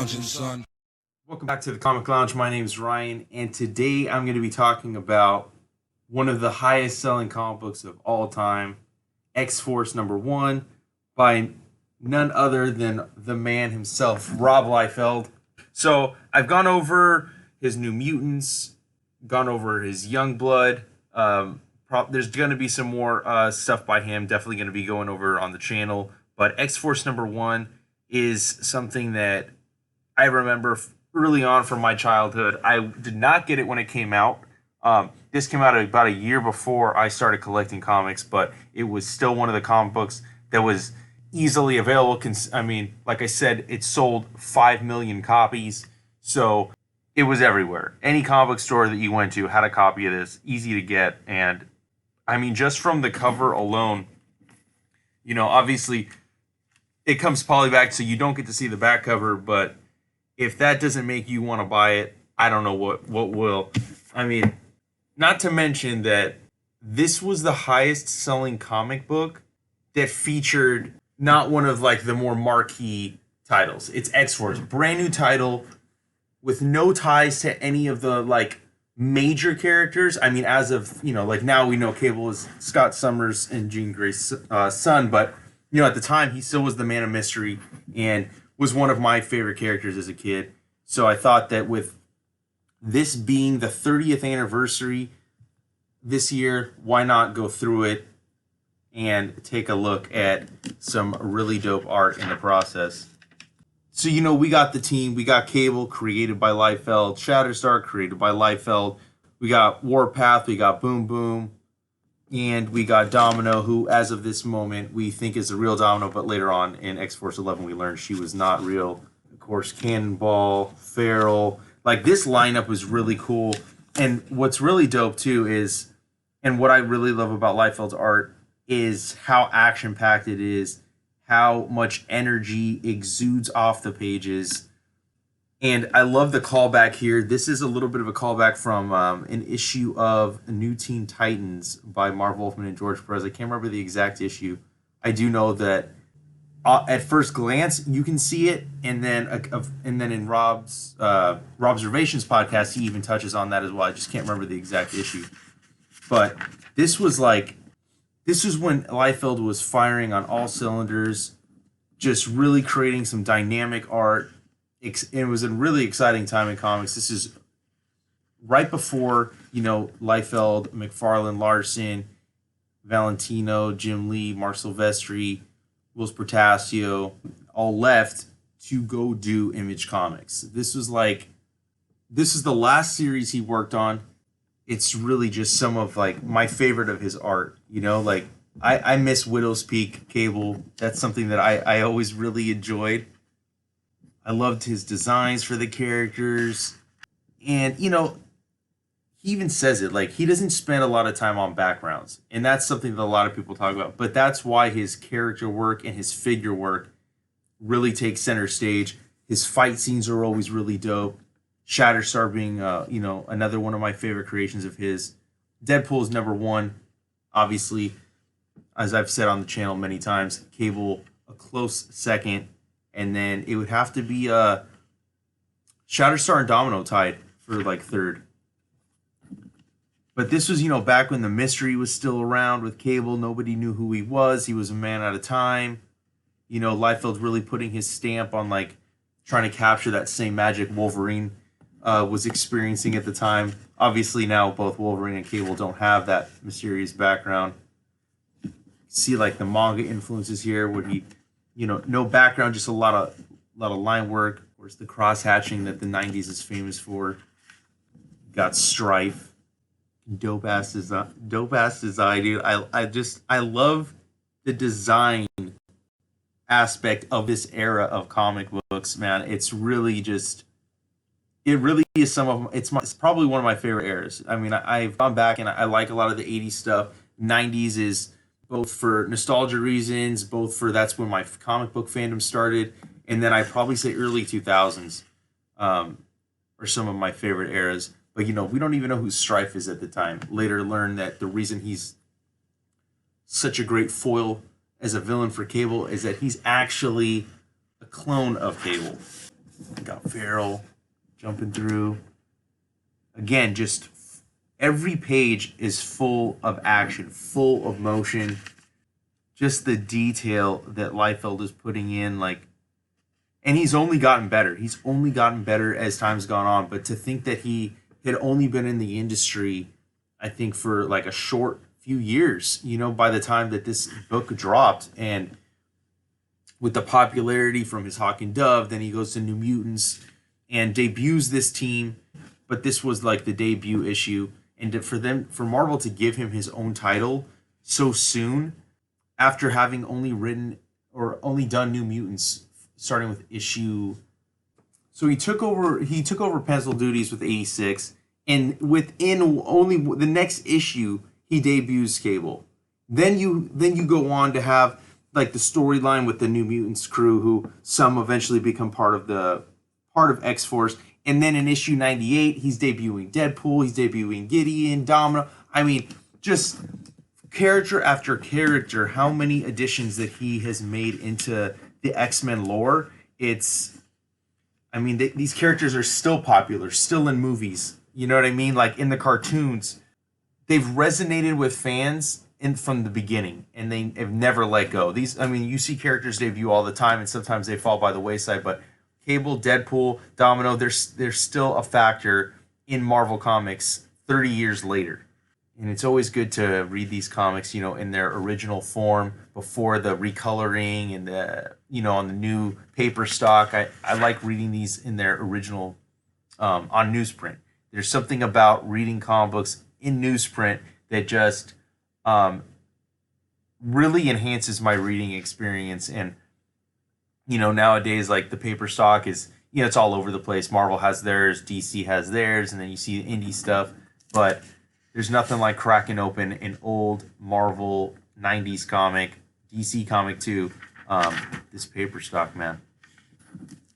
lounging, son. Welcome back to the Comic Lounge. My name is Ryan, and today I'm going to be talking about one of the highest selling comic books of all time, X-Force #1, by none other than the man himself, Rob Liefeld. So I've gone over his New Mutants, gone over his Youngblood. There's going to be some more stuff by him, definitely going to be going over on the channel. But X-Force #1 is something that I remember early on from my childhood. I did not get it when it came out. This came out about a year before I started collecting comics, but it was still one of the comic books that was easily available. I mean, like I said, it sold 5 million copies, so it was everywhere. Any comic book store that you went to had a copy of this, easy to get. And I mean, just from the cover alone, you know, obviously it comes polyback, so you don't get to see the back cover, but if that doesn't make you want to buy it, I don't know what will. I mean, not to mention that this was the highest selling comic book that featured not one of like the more marquee titles. It's X-Force, brand new title with no ties to any of the like major characters. I mean, as of, you know, like now we know Cable is Scott Summers and Jean Grey's son, but you know, at the time he still was the man of mystery and was one of my favorite characters as a kid. So I thought that with this being the 30th anniversary this year, why not go through it and take a look at some really dope art in the process. So, you know, we got the team. We got Cable, created by Liefeld. Shatterstar, created by Liefeld. We got Warpath. We got Boom Boom. And we got Domino, who, as of this moment, we think is the real Domino, but later on in X-Force 11, we learned she was not real. Of course, Cannonball, Feral. Like, this lineup was really cool. And what's really dope, too, is, and what I really love about Liefeld's art, is how action-packed it is, how much energy exudes off the pages. And I love the callback here. This is a little bit of a callback from an issue of New Teen Titans by Marv Wolfman and George Perez. I can't remember the exact issue. I do know that at first glance you can see it, and then in Rob's Robservations podcast, he even touches on that as well. I just can't remember the exact issue. But this was when Liefeld was firing on all cylinders, just really creating some dynamic art. It was a really exciting time in comics. This is right before, you know, Liefeld, McFarlane, Larson, Valentino, Jim Lee, Mark Silvestri, Wills Portasio all left to go do Image Comics. This is the last series he worked on. It's really just some of like my favorite of his art, you know, like I miss Widow's Peak Cable. That's something that I always really enjoyed. I loved his designs for the characters. And, you know, he even says it, like, he doesn't spend a lot of time on backgrounds. And that's something that a lot of people talk about. But that's why his character work and his figure work really takes center stage. His fight scenes are always really dope. Shatterstar being, you know, another one of my favorite creations of his. Deadpool is #1. Obviously, as I've said on the channel many times, Cable a close second. And then it would have to be Shatterstar and Domino tied for like third. But this was, you know, back when the mystery was still around with Cable. Nobody knew who he was. He was a man at a time. You know, Liefeld really putting his stamp on like trying to capture that same magic Wolverine was experiencing at the time. Obviously now both Wolverine and Cable don't have that mysterious background. See like the manga influences here where he, you know, no background, just a lot of line work. Of course, the cross hatching that the '90s is famous for. Got Strife, dope ass design, dude. I love the design aspect of this era of comic books, man. It's really just, it really is it's probably one of my favorite eras. I mean, I've gone back and I like a lot of the '80s stuff. '90s is both for nostalgia reasons, both for that's when my comic book fandom started, and then I probably say early 2000s are some of my favorite eras. But, you know, we don't even know who Strife is at the time. Later learned that the reason he's such a great foil as a villain for Cable is that he's actually a clone of Cable. Got Farrell jumping through. Again, just every page is full of action, full of motion. Just the detail that Liefeld is putting in, like, and he's only gotten better. He's only gotten better as time's gone on. But to think that he had only been in the industry, I think, for like a short few years, by the time that this book dropped, and with the popularity from his Hawk and Dove, then he goes to New Mutants and debuts this team. But this was like the debut issue, and for Marvel to give him his own title so soon, after having only written or only done New Mutants, starting with issue. So he took over pencil duties with 86, and within only the next issue he debuts Cable. Then you go on to have like the storyline with the New Mutants crew, who some eventually become part of X-Force. And then in issue 98, he's debuting Deadpool, he's debuting Gideon, Domino. I mean, just character after character, how many additions that he has made into the X-Men lore. These characters are still popular, still in movies. You know what I mean? Like in the cartoons, they've resonated with fans from the beginning, and they have never let go. You see characters debut all the time, and sometimes they fall by the wayside, but Cable, Deadpool, Domino, they're still a factor in Marvel Comics 30 years later. And it's always good to read these comics, in their original form before the recoloring and on the new paper stock. I like reading these in their original on newsprint. There's something about reading comic books in newsprint that just really enhances my reading experience. And nowadays, like, the paper stock is, it's all over the place. Marvel has theirs, DC has theirs, and then you see indie stuff. But there's nothing like cracking open an old Marvel 90s comic, DC comic too. This paper stock, man.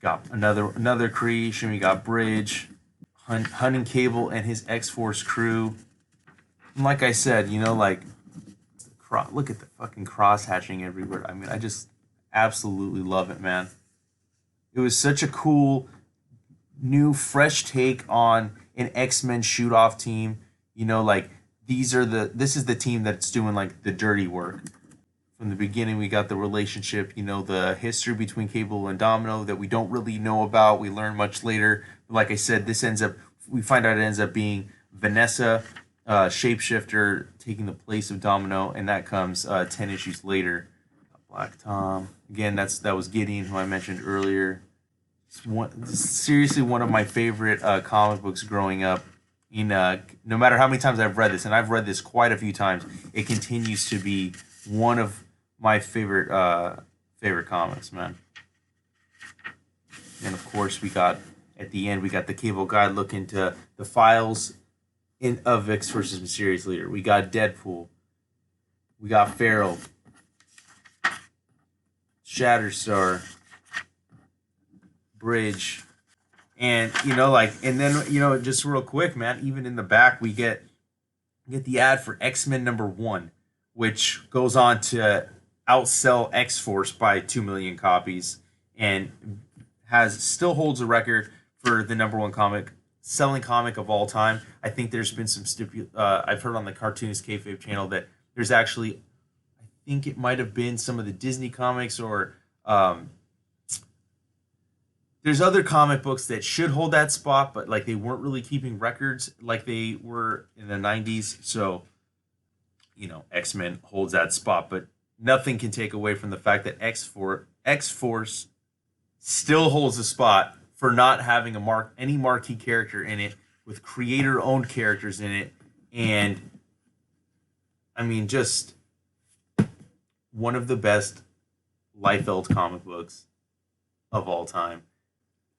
Got another creation. We got Bridge, hunting Cable and his X-Force crew. And like I said, look at the fucking cross hatching everywhere. I mean, I just absolutely love it, man. It was such a cool, new, fresh take on an X-Men shoot-off team. This is the team that's doing like the dirty work. From the beginning, we got the relationship, the history between Cable and Domino that we don't really know about. We learn much later. Like I said, we find out it ends up being Vanessa, shapeshifter, taking the place of Domino, and that comes 10 issues later. Black Tom. Again, that was Gideon, who I mentioned earlier. Seriously one of my favorite comic books growing up. No matter how many times I've read this, and I've read this quite a few times, it continues to be one of my favorite comics, man. And of course, at the end we got the Cable guide look into the files of X-Force's mysterious leader. We got Deadpool. We got Farrell. Shatterstar. Bridge. And just real quick, man, even in the back we get the ad for X-Men #1, which goes on to outsell X-Force by 2 million copies, and still holds a record for the #1 selling comic of all time. I think there's been some I've heard on the Cartoonist Kayfabe channel that there's actually, I think it might have been some of the Disney comics, or there's other comic books that should hold that spot, but like they weren't really keeping records like they were in the 90s. So, X-Men holds that spot, but nothing can take away from the fact that X-Force still holds a spot for not having any marquee character in it, with creator-owned characters in it. And I mean, just one of the best Liefeld comic books of all time.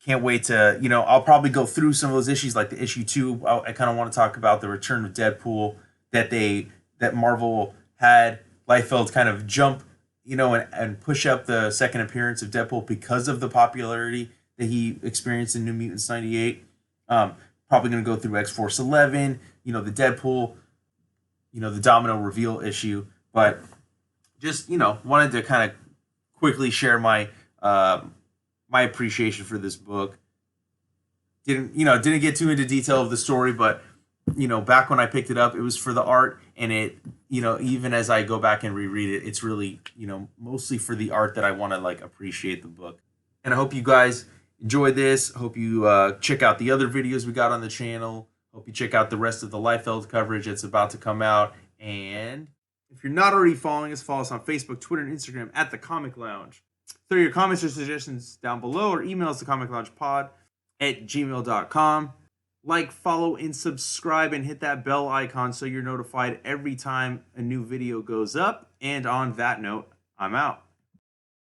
Can't wait to, I'll probably go through some of those issues, like the issue 2. I kind of want to talk about the return of Deadpool that Marvel had Liefeld kind of jump, and push up the second appearance of Deadpool because of the popularity that he experienced in New Mutants 98. Probably going to go through X-Force 11, the Deadpool, the Domino reveal issue. But just, wanted to kind of quickly share my my appreciation for this book. Didn't get too into detail of the story, but back when I picked it up, it was for the art, and it, even as I go back and reread it, it's really, mostly for the art that I want to like appreciate the book. And I hope you guys enjoy this. Hope you check out the other videos we got on the channel. Hope you check out the rest of the Liefeld coverage that's about to come out. And if you're not already following us, follow us on Facebook, Twitter, and Instagram at The Comic Lounge. Throw your comments or suggestions down below, or email us thecomicloungepod@gmail.com. Like, follow, and subscribe, and hit that bell icon so you're notified every time a new video goes up. And on that note, I'm out.